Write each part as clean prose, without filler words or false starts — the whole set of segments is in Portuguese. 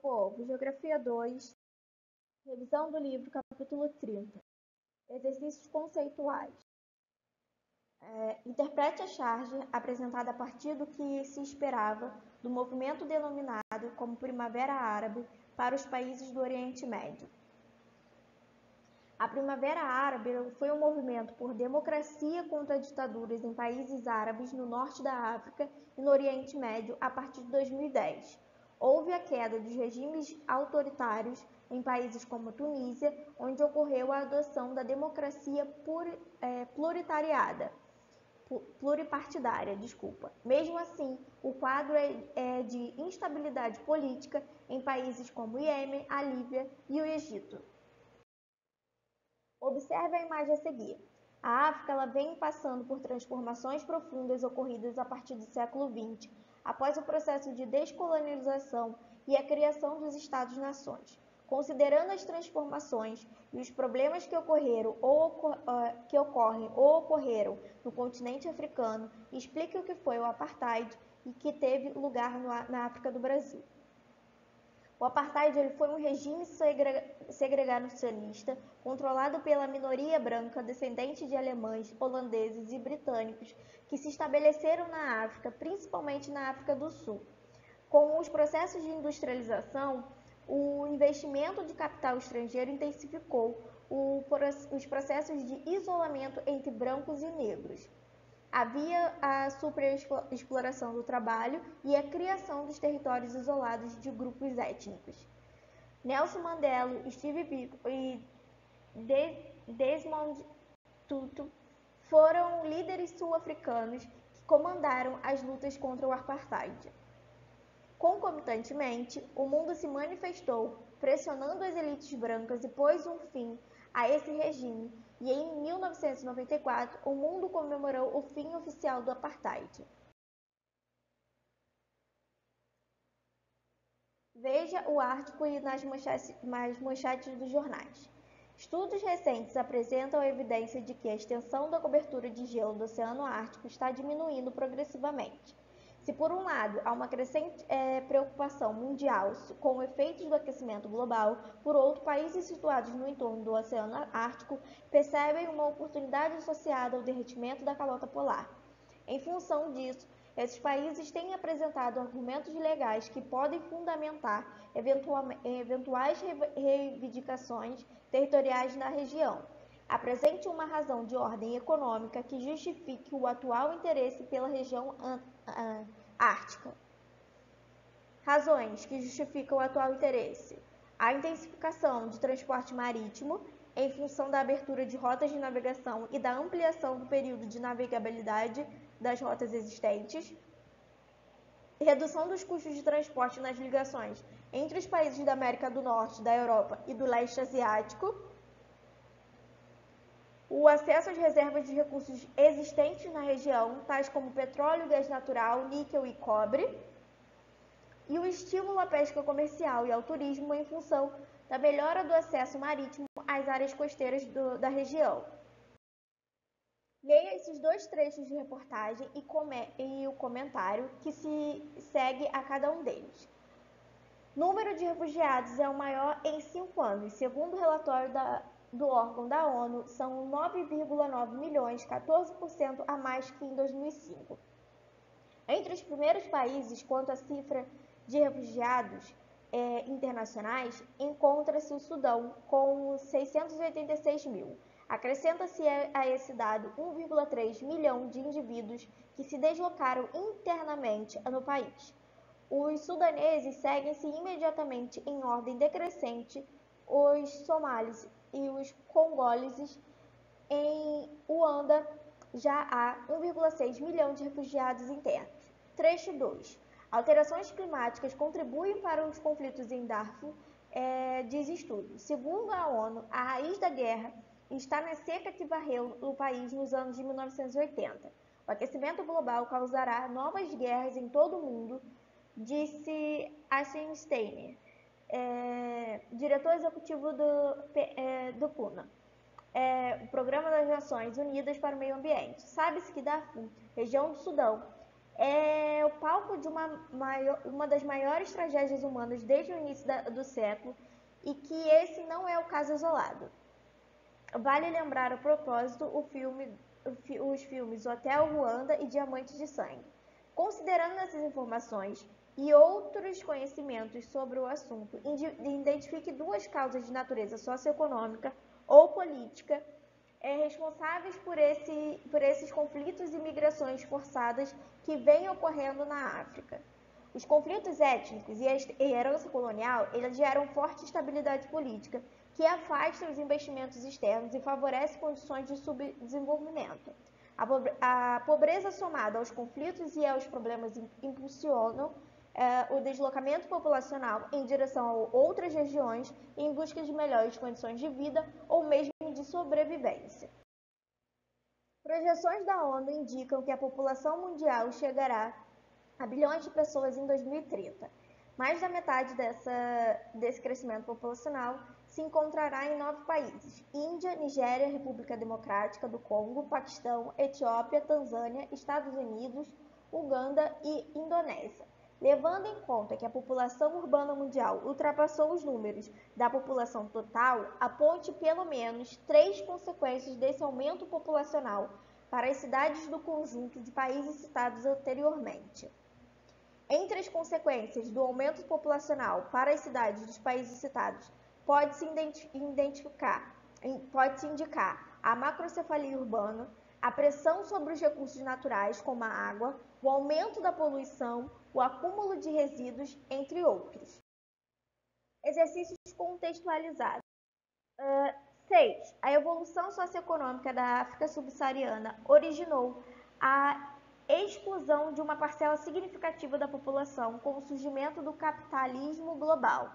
povo, Geografia 2, revisão do livro, capítulo 30. Exercícios conceituais. Interprete a charge apresentada a partir do que se esperava do movimento denominado como Primavera Árabe para os países do Oriente Médio. A Primavera Árabe foi um movimento por democracia contra ditaduras em países árabes no norte da África e no Oriente Médio a partir de 2010. Houve a queda dos regimes autoritários em países como Tunísia, onde ocorreu a adoção da democracia pluripartidária. Mesmo assim, o quadro é de instabilidade política em países como o Iêmen, a Líbia e o Egito. Observe a imagem a seguir. A África ela vem passando por transformações profundas ocorridas a partir do século XX, após o processo de descolonização e a criação dos Estados-nações. Considerando as transformações e os problemas que ocorrem ou ocorreram no continente africano, explique o que foi o apartheid e que teve lugar na África do Brasil. O apartheid foi um regime segregacionista controlado pela minoria branca descendente de alemães, holandeses e britânicos que se estabeleceram na África, principalmente na África do Sul. Com os processos de industrialização, o investimento de capital estrangeiro intensificou os processos de isolamento entre brancos e negros. Havia a superexploração do trabalho e a criação dos territórios isolados de grupos étnicos. Nelson Mandela, Steve Biko e Desmond Tutu foram líderes sul-africanos que comandaram as lutas contra o apartheid. Concomitantemente, o mundo se manifestou, pressionando as elites brancas e pôs um fim a esse regime, e em 1994 o mundo comemorou o fim oficial do apartheid. Veja o artigo nas manchetes dos jornais. Estudos recentes apresentam a evidência de que a extensão da cobertura de gelo do Oceano Ártico está diminuindo progressivamente. Se, por um lado, há uma crescente preocupação mundial com os efeitos do aquecimento global, por outro, países situados no entorno do Oceano Ártico percebem uma oportunidade associada ao derretimento da calota polar. Em função disso, esses países têm apresentado argumentos legais que podem fundamentar eventuais reivindicações territoriais na região. Apresente uma razão de ordem econômica que justifique o atual interesse pela região ártica. Razões que justificam o atual interesse: a intensificação de transporte marítimo em função da abertura de rotas de navegação e da ampliação do período de navegabilidade das rotas existentes, redução dos custos de transporte nas ligações entre os países da América do Norte, da Europa e do leste asiático, o acesso às reservas de recursos existentes na região, tais como petróleo, gás natural, níquel e cobre, e o estímulo à pesca comercial e ao turismo em função da melhora do acesso marítimo às áreas costeiras da região. Leia esses dois trechos de reportagem e o comentário que se segue a cada um deles. Número de refugiados é o maior em 5 anos, segundo o relatório do órgão da ONU, são 9,9 milhões, 14% a mais que em 2005. Entre os primeiros países quanto à cifra de refugiados internacionais, encontra-se o Sudão, com 686 mil. Acrescenta-se a esse dado 1,3 milhão de indivíduos que se deslocaram internamente no país. Os sudaneses seguem-se imediatamente em ordem decrescente os somalis e os congoleses. Em Uanda já há 1,6 milhão de refugiados internos. Trecho 2. Alterações climáticas contribuem para os conflitos em Darfur, diz estudo. Segundo a ONU, a raiz da guerra está na seca que varreu o país nos anos de 1980. O aquecimento global causará novas guerras em todo o mundo, disse Ashton Steiner, diretor executivo do PUNA, o Programa das Nações Unidas para o Meio Ambiente. Sabe-se que Darfur, região do Sudão, é o palco de uma das maiores tragédias humanas desde o início do século e que esse não é o caso isolado. Vale lembrar a propósito os filmes Hotel Ruanda e Diamante de Sangue. Considerando essas informações e outros conhecimentos sobre o assunto, identifique duas causas de natureza socioeconômica ou política responsáveis por esses conflitos e migrações forçadas que vêm ocorrendo na África. Os conflitos étnicos e a herança colonial, eles geram forte estabilidade política que afasta os investimentos externos e favorece condições de subdesenvolvimento. A pobreza somada aos conflitos e aos problemas impulsionam o deslocamento populacional em direção a outras regiões em busca de melhores condições de vida ou mesmo de sobrevivência. Projeções da ONU indicam que a população mundial chegará a bilhões de pessoas em 2030. Mais da metade desse crescimento populacional se encontrará em 9 países: Índia, Nigéria, República Democrática do Congo, Paquistão, Etiópia, Tanzânia, Estados Unidos, Uganda e Indonésia. Levando em conta que a população urbana mundial ultrapassou os números da população total, aponte pelo menos 3 consequências desse aumento populacional para as cidades do conjunto de países citados anteriormente. Entre as consequências do aumento populacional para as cidades dos países citados, pode-se indicar a macrocefalia urbana, a pressão sobre os recursos naturais, como a água, o aumento da poluição, o acúmulo de resíduos, entre outros. Exercícios contextualizados. 6. A evolução socioeconômica da África subsaariana originou a exclusão de uma parcela significativa da população com o surgimento do capitalismo global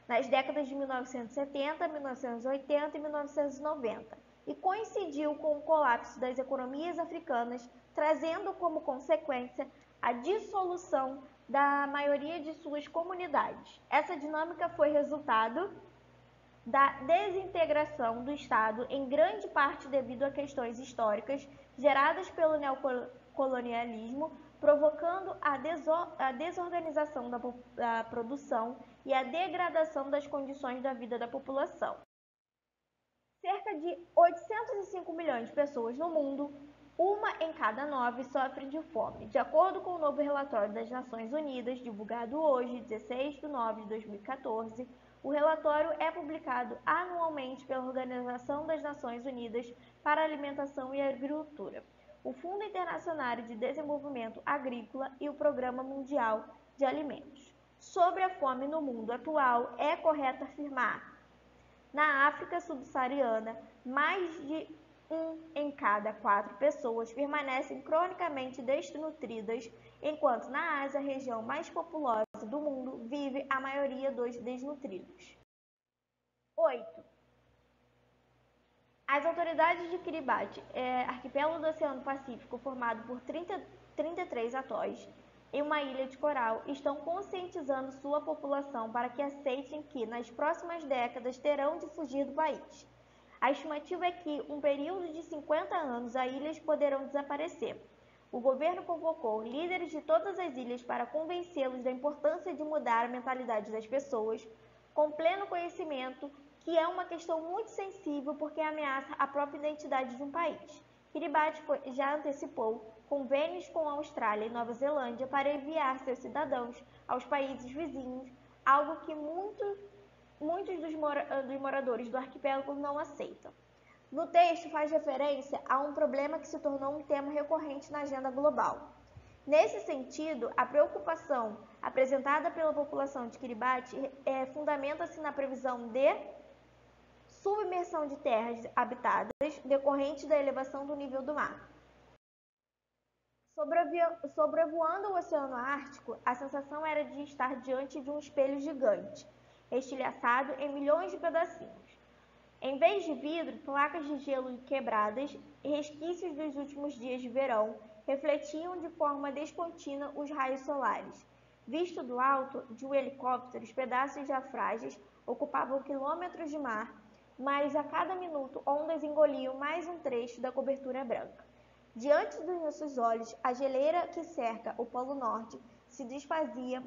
nas décadas de 1970, 1980 e 1990 e coincidiu com o colapso das economias africanas, trazendo como consequência a dissolução da maioria de suas comunidades. Essa dinâmica foi resultado da desintegração do Estado, em grande parte devido a questões históricas geradas pelo neocolonialismo, provocando a desorganização da produção e a degradação das condições da vida da população. Cerca de 805 milhões de pessoas no mundo, uma em cada 9 sofre de fome, de acordo com o novo relatório das Nações Unidas, divulgado hoje, 16 de nove de 2014. O relatório é publicado anualmente pela Organização das Nações Unidas para a Alimentação e Agricultura, o Fundo Internacional de Desenvolvimento Agrícola e o Programa Mundial de Alimentos. Sobre a fome no mundo atual, é correto afirmar: na África subsaariana, mais de 1 em cada 4 pessoas permanecem cronicamente desnutridas, enquanto na Ásia, a região mais populosa do mundo, vive a maioria dos desnutridos. 8. As autoridades de Kiribati, arquipélago do Oceano Pacífico formado por 33 atóis em uma ilha de coral, estão conscientizando sua população para que aceitem que, nas próximas décadas, terão de fugir do país. A estimativa é que, um período de 50 anos, as ilhas poderão desaparecer. O governo convocou líderes de todas as ilhas para convencê-los da importância de mudar a mentalidade das pessoas, com pleno conhecimento que é uma questão muito sensível porque ameaça a própria identidade de um país. Kiribati já antecipou convênios com a Austrália e Nova Zelândia para enviar seus cidadãos aos países vizinhos, algo que muitos dos moradores do arquipélago não aceitam. No texto faz referência a um problema que se tornou um tema recorrente na agenda global. Nesse sentido, a preocupação apresentada pela população de Kiribati fundamenta-se na previsão de submersão de terras habitadas decorrente da elevação do nível do mar. Sobrevoando o Oceano Ártico, a sensação era de estar diante de um espelho gigante, estilhaçado em milhões de pedacinhos. Em vez de vidro, placas de gelo quebradas, resquícios dos últimos dias de verão, refletiam de forma descontínua os raios solares. Visto do alto de um helicóptero, os pedaços já frágeis ocupavam quilômetros de mar, mas a cada minuto ondas engoliam mais um trecho da cobertura branca. Diante dos nossos olhos, a geleira que cerca o Polo Norte se desfazia,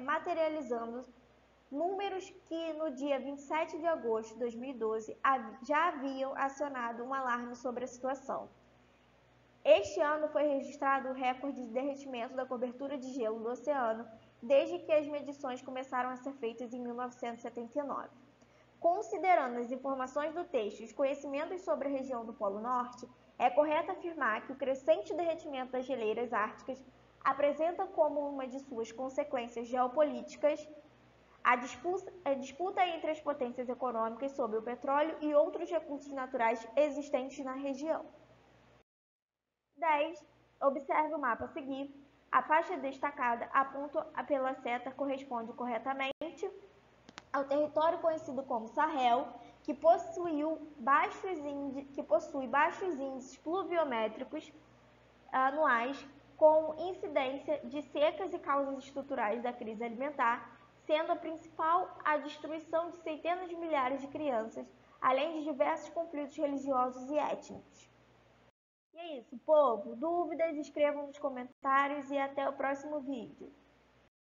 materializando números que no dia 27 de agosto de 2012 já haviam acionado um alarme sobre a situação. Este ano foi registrado o recorde de derretimento da cobertura de gelo do oceano desde que as medições começaram a ser feitas em 1979. Considerando as informações do texto e os conhecimentos sobre a região do Polo Norte, é correto afirmar que o crescente derretimento das geleiras árticas apresenta como uma de suas consequências geopolíticas a disputa entre as potências econômicas sobre o petróleo e outros recursos naturais existentes na região. 10. Observe o mapa a seguir. A faixa destacada aponta pela seta corresponde corretamente ao território conhecido como Sahel, que possui baixos índices pluviométricos anuais, com incidência de secas e causas estruturais da crise alimentar, sendo a principal a destruição de centenas de milhares de crianças, além de diversos conflitos religiosos e étnicos. E é isso, povo. Dúvidas, escrevam nos comentários e até o próximo vídeo.